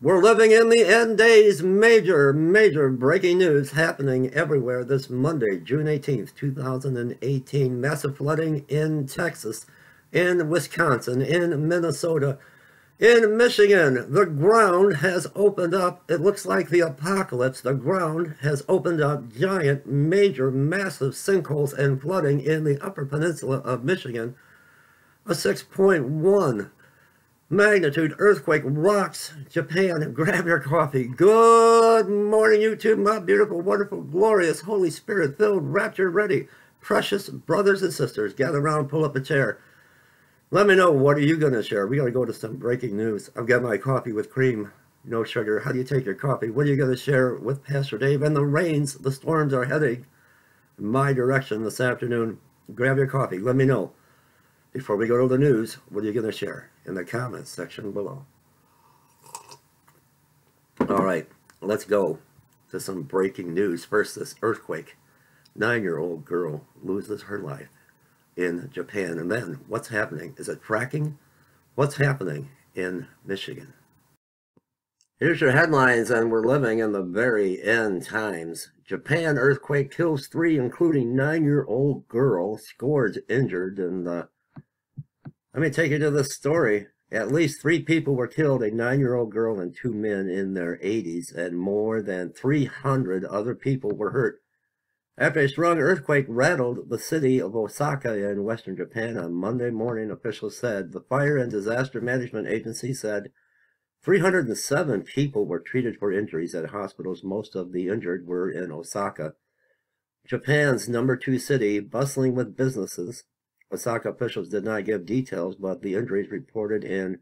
We're living in the end days. Major breaking news happening everywhere this Monday, June 18th, 2018. Massive flooding in Texas, in Wisconsin, in Minnesota, in Michigan. The ground has opened up. It looks like the apocalypse. The ground has opened up. Giant, major, massive sinkholes and flooding in the Upper Peninsula of Michigan. A 6.1 magnitude earthquake rocks Japan. Grab your coffee. Good morning, YouTube, my beautiful, wonderful, glorious, Holy Spirit-filled, rapture-ready, precious brothers and sisters. Gather around, pull up a chair. Let me know, what are you going to share? We got to go to some breaking news. I've got my coffee with cream, no sugar. How do you take your coffee? What are you going to share with Pastor Dave? And the rains, the storms are heading in my direction this afternoon. Grab your coffee. Let me know. Before we go to the news, what are you going to share in the comments section below? All right, let's go to some breaking news. First, this earthquake. 9-year-old girl loses her life in Japan. And then, what's happening? Is it fracking? What's happening in Michigan? Here's your headlines, and we're living in the very end times. Japan earthquake kills 3, including 9-year-old girl. Scores injured, and let me take you to this story. At least 3 people were killed, a 9-year-old girl and 2 men in their 80s, and more than 300 other people were hurt after a strong earthquake rattled the city of Osaka in western Japan on Monday morning, officials said. The Fire and Disaster Management Agency said 307 people were treated for injuries at hospitals. Most of the injured were in Osaka, Japan's #2 city, bustling with businesses. Osaka officials did not give details, but the injuries reported in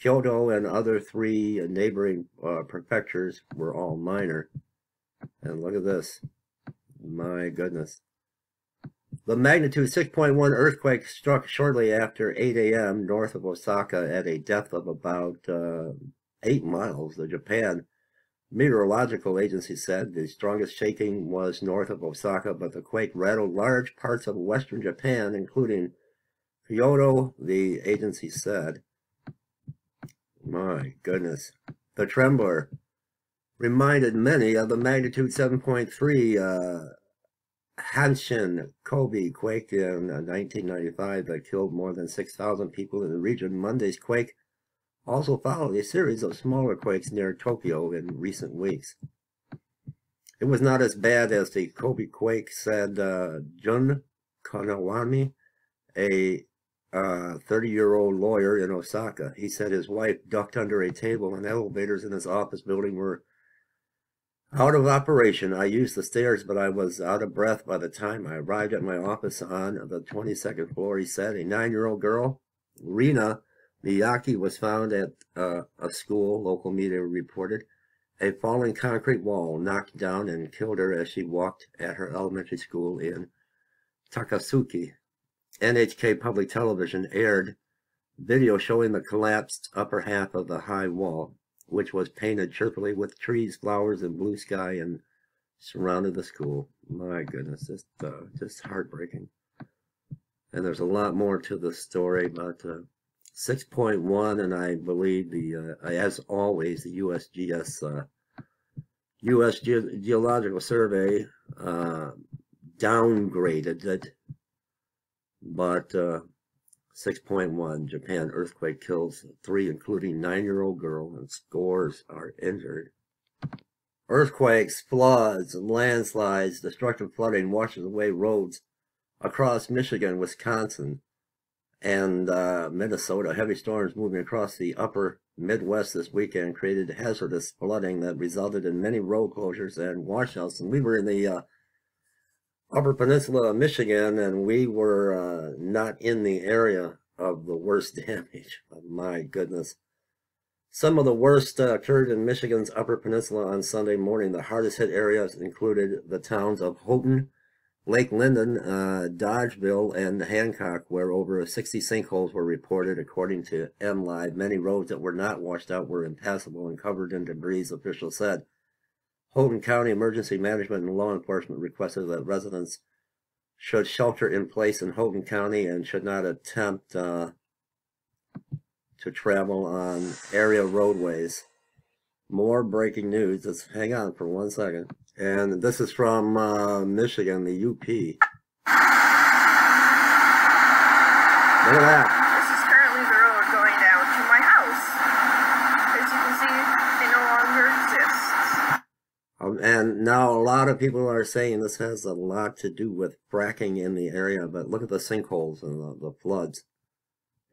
Kyoto and other 3 neighboring prefectures were all minor. And look at this. My goodness. The magnitude 6.1 earthquake struck shortly after 8 a.m. north of Osaka at a depth of about 8 miles. The Japan Meteorological Agency said the strongest shaking was north of Osaka, but the quake rattled large parts of western Japan, including Kyoto, the agency said. My goodness. The trembler reminded many of the magnitude 7.3 Hanshin Kobe quake in 1995 that killed more than 6,000 people in the region. Monday's quake also followed a series of smaller quakes near Tokyo in recent weeks. It was not as bad as the Kobe quake, said Jun Kanawami, a 30-year-old lawyer in Osaka. He said his wife ducked under a table, and elevators in his office building were out of operation. I used the stairs, but I was out of breath by the time I arrived at my office on the 22nd floor, he said. A 9-year-old girl, Rina Miyaki, was found at a school, local media reported. A falling concrete wall knocked down and killed her as she walked at her elementary school in Takasuki. NHK Public Television aired video showing the collapsed upper half of the high wall, which was painted cheerfully with trees, flowers, and blue sky, and surrounded the school. My goodness, just heartbreaking. And there's a lot more to the story, but 6.1, and I believe as always, the U.S. Geological Survey downgraded it, but 6.1, Japan earthquake kills 3, including 9-year-old girl, and scores are injured. Earthquakes, floods, and landslides, destructive flooding washes away roads across Michigan, Wisconsin, and Minnesota. Heavy storms moving across the upper Midwest this weekend created hazardous flooding that resulted in many road closures and washouts. And we were in the Upper Peninsula of Michigan, and we were not in the area of the worst damage. My goodness. Some of the worst occurred in Michigan's Upper Peninsula on Sunday morning. The hardest hit areas included the towns of Houghton, Lake Linden, Dodgeville, and Hancock, where over 60 sinkholes were reported, according to MLive. Many roads that were not washed out were impassable and covered in debris, officials said. Houghton County Emergency Management and Law Enforcement requested that residents should shelter in place in Houghton County and should not attempt to travel on area roadways. More breaking news. Just hang on for 1 second. And this is from Michigan, the UP. Look at that. This is currently the road going down to my house. As you can see, it no longer exists. And now a lot of people are saying this has a lot to do with fracking in the area, but look at the sinkholes and the floods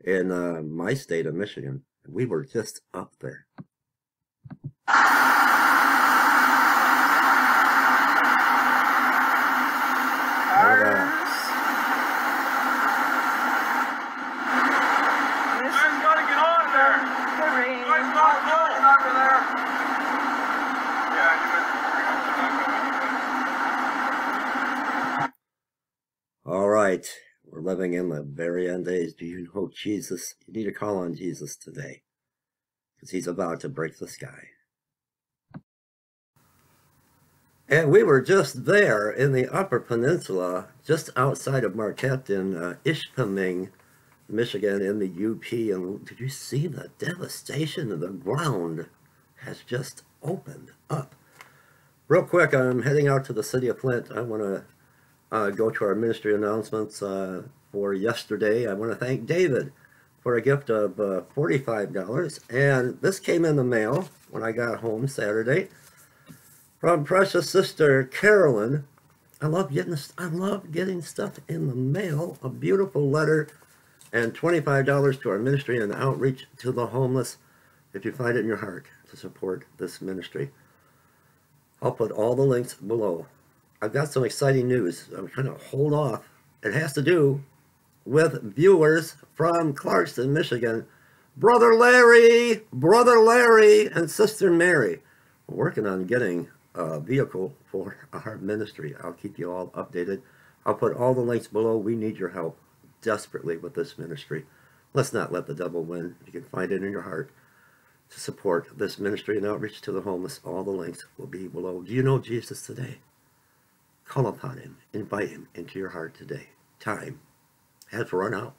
in my state of Michigan. We were just up there. All right, we're living in the very end days. Do you know Jesus? You need to call on Jesus today, because he's about to break the sky. And we were just there in the Upper Peninsula, just outside of Marquette in Ishpeming, Michigan, in the UP. And did you see the devastation of the ground has just opened up? Real quick, I'm heading out to the city of Flint. I want to go to our ministry announcements for yesterday. I want to thank David for a gift of $45. And this came in the mail when I got home Saturday from precious sister Carolyn. I love getting stuff in the mail. A beautiful letter and $25 to our ministry and outreach to the homeless. If you find it in your heart to support this ministry, I'll put all the links below. I've got some exciting news. I'm trying to hold off. It has to do with viewers from Clarkston, Michigan. Brother Larry, and Sister Mary. We're working on getting a vehicle for our ministry. I'll keep you all updated. I'll put all the links below. We need your help desperately with this ministry. Let's not let the devil win. You can find it in your heart to support this ministry and outreach to the homeless. All the links will be below. Do you know Jesus today? Call upon him. Invite him into your heart today. Time has run out.